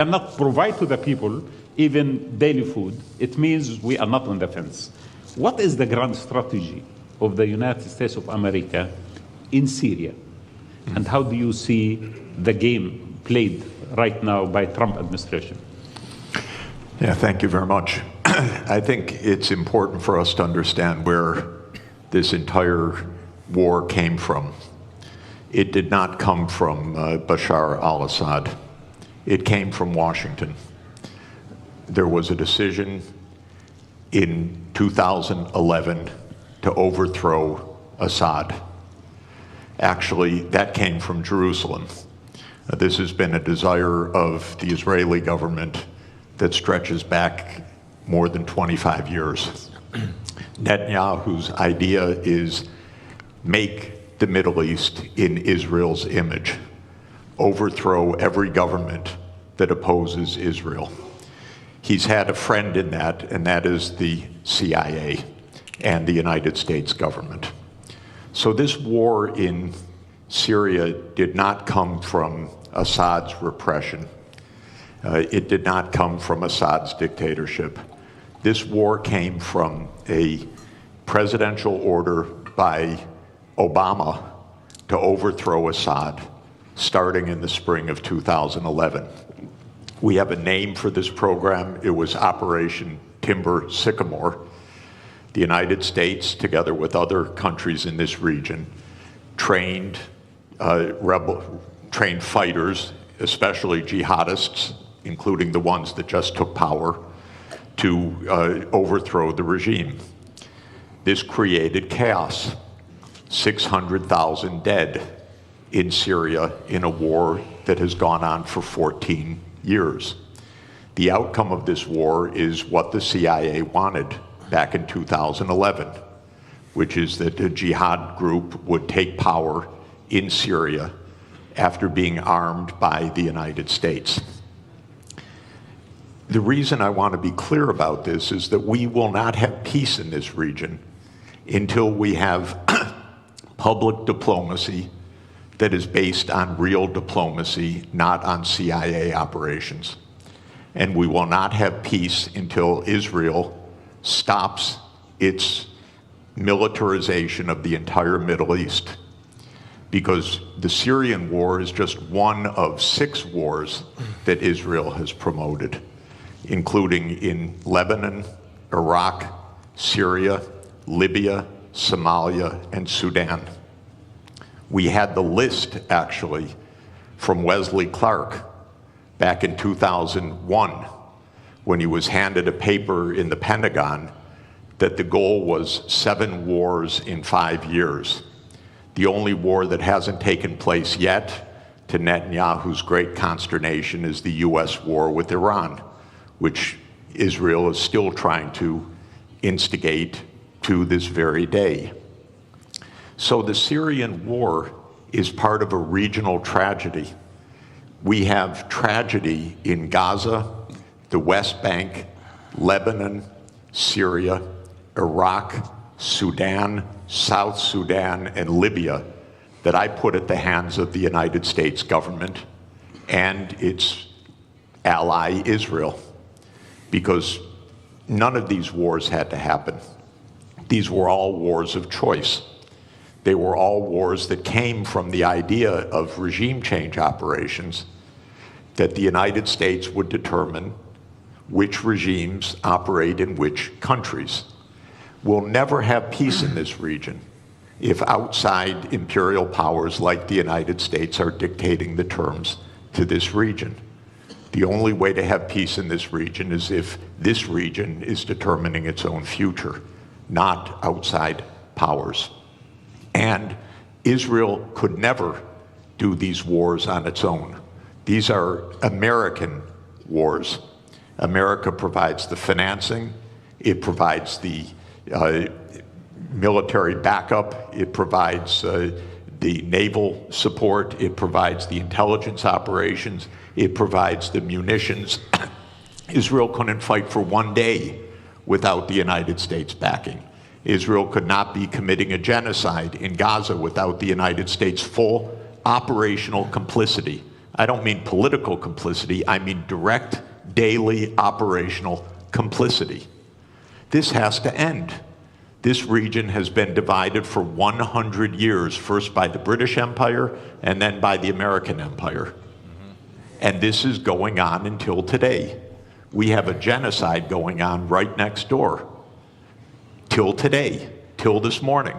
cannot provide to the people even daily food, it means we are not on the fence. What is the grand strategy of the United States of America in Syria? And how do you see the game played right now by Trump administration? Yeah, thank you very much. I think it's important for us to understand where this entire war came from. It did not come from Bashar al-Assad. It came from Washington. There was a decision in 2011 to overthrow Assad. Actually, that came from Jerusalem. This has been a desire of the Israeli government that stretches back more than 25 years. Netanyahu's idea is make the Middle East in Israel's image, overthrow every government that opposes Israel. He's had a friend in that, and that is the CIA and the United States government. So this war in Syria did not come from Assad's repression. It did not come from Assad's dictatorship. This war came from a presidential order by Obama to overthrow Assad, starting in the spring of 2011. We have a name for this program. It was Operation Timber Sycamore. The United States, together with other countries in this region, trained fighters, especially jihadists, including the ones that just took power, to overthrow the regime. This created chaos. 600,000 dead in Syria in a war that has gone on for 14 years. The outcome of this war is what the CIA wanted back in 2011, which is that a jihad group would take power in Syria after being armed by the United States. The reason I want to be clear about this is that we will not have peace in this region until we have public diplomacy that is based on real diplomacy, not on CIA operations. And we will not have peace until Israel stops its militarization of the entire Middle East. Because the Syrian war is just one of 6 wars that Israel has promoted, including in Lebanon, Iraq, Syria, Libya, Somalia, and Sudan. We had the list, actually, from Wesley Clark back in 2001, when he was handed a paper in the Pentagon that the goal was 7 wars in 5 years. The only war that hasn't taken place yet, to Netanyahu's great consternation, is the US war with Iran, which Israel is still trying to instigate to this very day. So the Syrian war is part of a regional tragedy. We have tragedy in Gaza, the West Bank, Lebanon, Syria, Iraq, Sudan, South Sudan, and Libya that I put at the hands of the United States government and its ally Israel, because none of these wars had to happen. These were all wars of choice. They were all wars that came from the idea of regime change operations, that the United States would determine which regimes operate in which countries. We'll never have peace in this region if outside imperial powers like the United States are dictating the terms to this region. The only way to have peace in this region is if this region is determining its own future, not outside powers. And Israel could never do these wars on its own. These are American wars. America provides the financing, it provides the military backup, it provides the naval support, it provides the intelligence operations, it provides the munitions. Israel couldn't fight for 1 day without the United States backing. Israel could not be committing a genocide in Gaza without the United States' full operational complicity I don't mean political complicity, I mean direct, daily, operational complicity. This has to end. This region has been divided for 100 years, first by the British Empire and then by the American Empire. And this is going on until today. We have a genocide going on right next door. Till today, till this morning.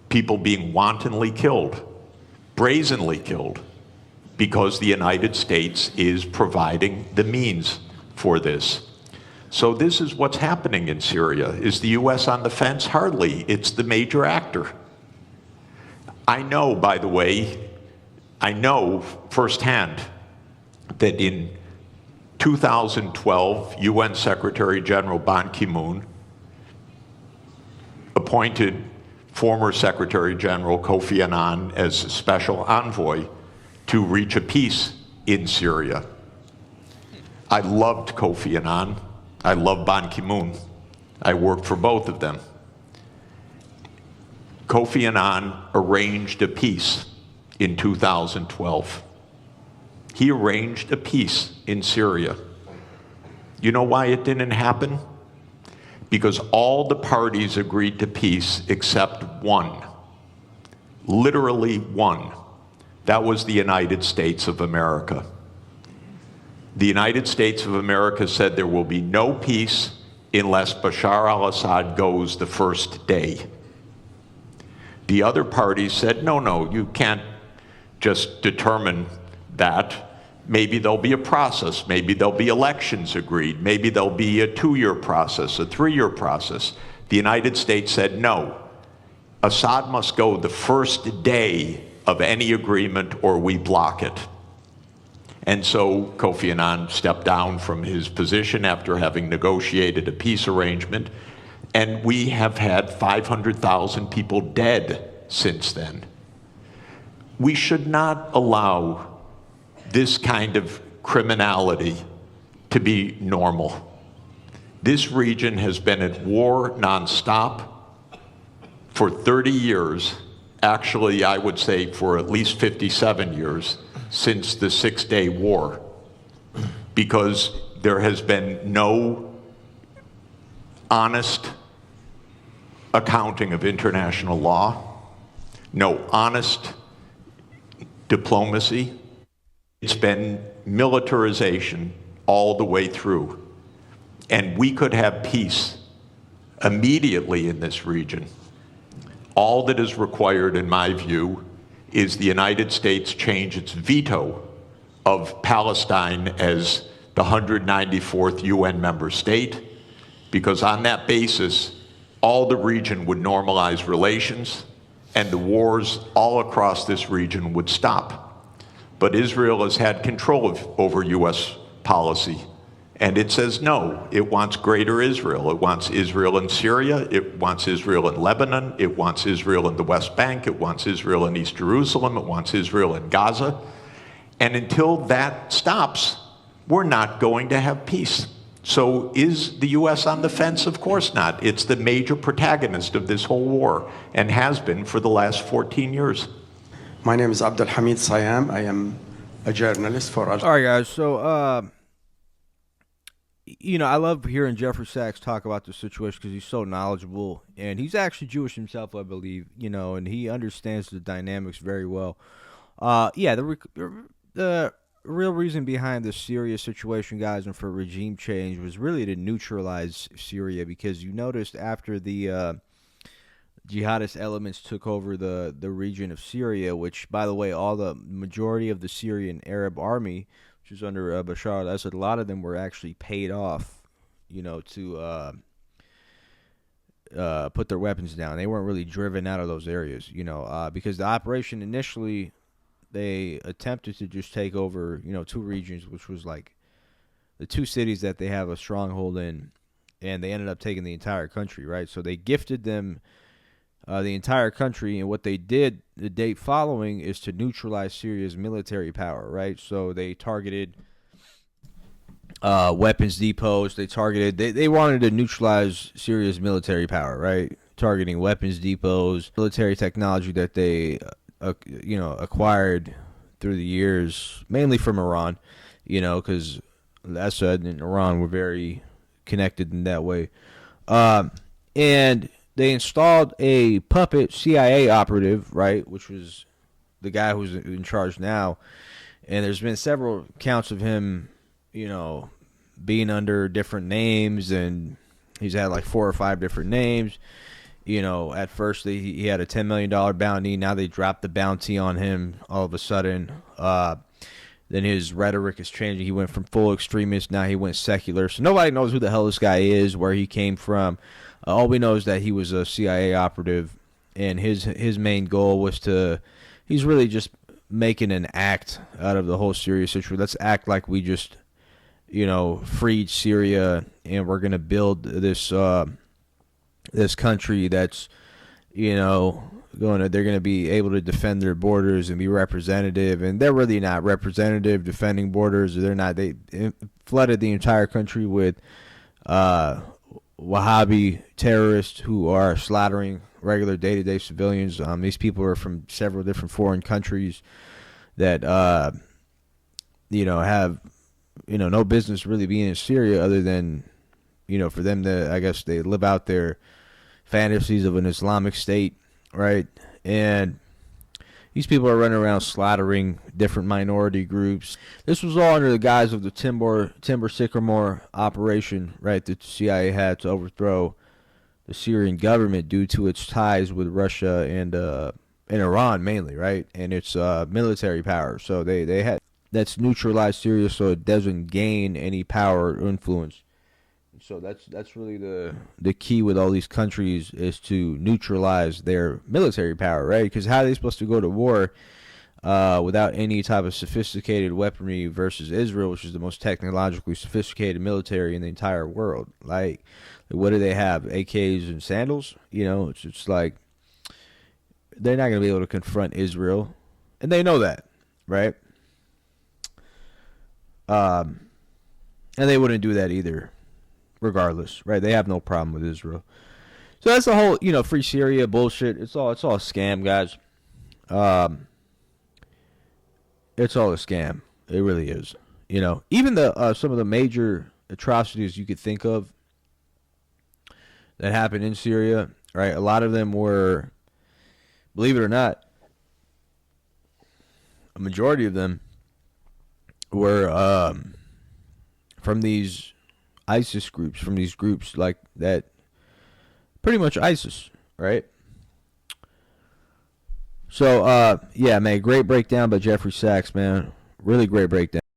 People being wantonly killed, brazenly killed, because the United States is providing the means for this. So this is what's happening in Syria. Is the U.S. on the fence? Hardly. It's the major actor. I know, by the way, I know firsthand that in 2012, UN Secretary General Ban Ki-moon appointed former Secretary General Kofi Annan as special envoy to reach a peace in Syria. I loved Kofi Annan. I love Ban Ki-moon. I worked for both of them. Kofi Annan arranged a peace in 2012. He arranged a peace in Syria. You know why it didn't happen? Because all the parties agreed to peace except one. Literally one. That was the United States of America. The United States of America said there will be no peace unless Bashar al-Assad goes the first day. The other parties said, no, you can't just determine that. Maybe there'll be a process. Maybe there'll be elections agreed. Maybe there'll be a 2-year process, a 3-year process. The United States said, no, Assad must go the first day of any agreement or we block it. And so Kofi Annan stepped down from his position after having negotiated a peace arrangement, and we have had 500,000 people dead since then. We should not allow this kind of criminality to be normal. This region has been at war nonstop for 30 years, actually I would say for at least 57 years, since the Six-Day War, because there has been no honest accounting of international law, no honest diplomacy. It's been militarization all the way through. And we could have peace immediately in this region. All that is required, in my view, is the United States change its veto of Palestine as the 194th UN member state, because on that basis, all the region would normalize relations and the wars all across this region would stop. But Israel has had control over US policy, and it says no. It wants greater Israel. It wants Israel in Syria. It wants Israel in Lebanon. It wants Israel in the West Bank. It wants Israel in East Jerusalem. It wants Israel in Gaza. And until that stops, we're not going to have peace. So is the U.S. on the fence? Of course not. It's the major protagonist of this whole war and has been for the last 14 years. My name is Abdul Hamid Sayam. I am a journalist for... All right, guys. So, I love hearing Jeffrey Sachs talk about the situation because he's so knowledgeable. And he's actually Jewish himself, I believe, and he understands the dynamics very well. The real reason behind the Syria situation, guys, and for regime change was really to neutralize Syria, because you noticed after the jihadist elements took over the region of Syria, which, by the way, the majority of the Syrian Arab army, which was under Bashar al-Assad, a lot of them were actually paid off, to put their weapons down. They weren't really driven out of those areas, because the operation initially, they attempted to just take over, 2 regions, which was like the 2 cities that they have a stronghold in, and they ended up taking the entire country, right? So they gifted them the entire country, and what they did the day following is to neutralize Syria's military power, right? So they targeted weapons depots. They wanted to neutralize Syria's military power, right? Targeting weapons depots, military technology that they acquired through the years, mainly from Iran, because Assad and Iran were very connected in that way. And they installed a puppet CIA operative, right, which was the guy who's in charge now. And there's been several counts of him, being under different names, and he's had like 4 or 5 different names. At first he had a $10 million bounty. Now they dropped the bounty on him all of a sudden. Then his rhetoric is changing. He went from full extremist, now he went secular. So nobody knows who the hell this guy is, where he came from. All we know is that he was a CIA operative, and his main goal was he's really just making an act out of the whole Syria situation. Let's act like we just, freed Syria, and we're going to build this this country that's, they're going to be able to defend their borders and be representative. And they're really not representative, defending borders. They're not. They flooded the entire country with Wahhabi terrorists who are slaughtering regular day-to-day civilians. These people are from several different foreign countries that, have, no business really being in Syria, other than, for them to, I guess, they live out their fantasies of an Islamic state, right? And these people are running around slaughtering different minority groups. This was all under the guise of the Timber Sycamore operation, right, that the CIA had to overthrow the Syrian government due to its ties with Russia and Iran mainly, right, and its military power. So they had that's neutralized Syria so it doesn't gain any power or influence. So that's really the key with all these countries, is to neutralize their military power, right? Because how are they supposed to go to war without any type of sophisticated weaponry versus Israel, which is the most technologically sophisticated military in the entire world? Like what do they have? AKs and sandals? It's like they're not going to be able to confront Israel, and they know that, right? And they wouldn't do that either, regardless, right? They have no problem with Israel. So that's the whole, free Syria bullshit. It's all a scam, guys. It's all a scam. It really is. Even the some of the major atrocities you could think of that happened in Syria, right? A lot of them were, believe it or not, a majority of them were from these ISIS groups, from these groups like that, pretty much ISIS, right? So, yeah, man, great breakdown by Jeffrey Sachs, man. Really great breakdown.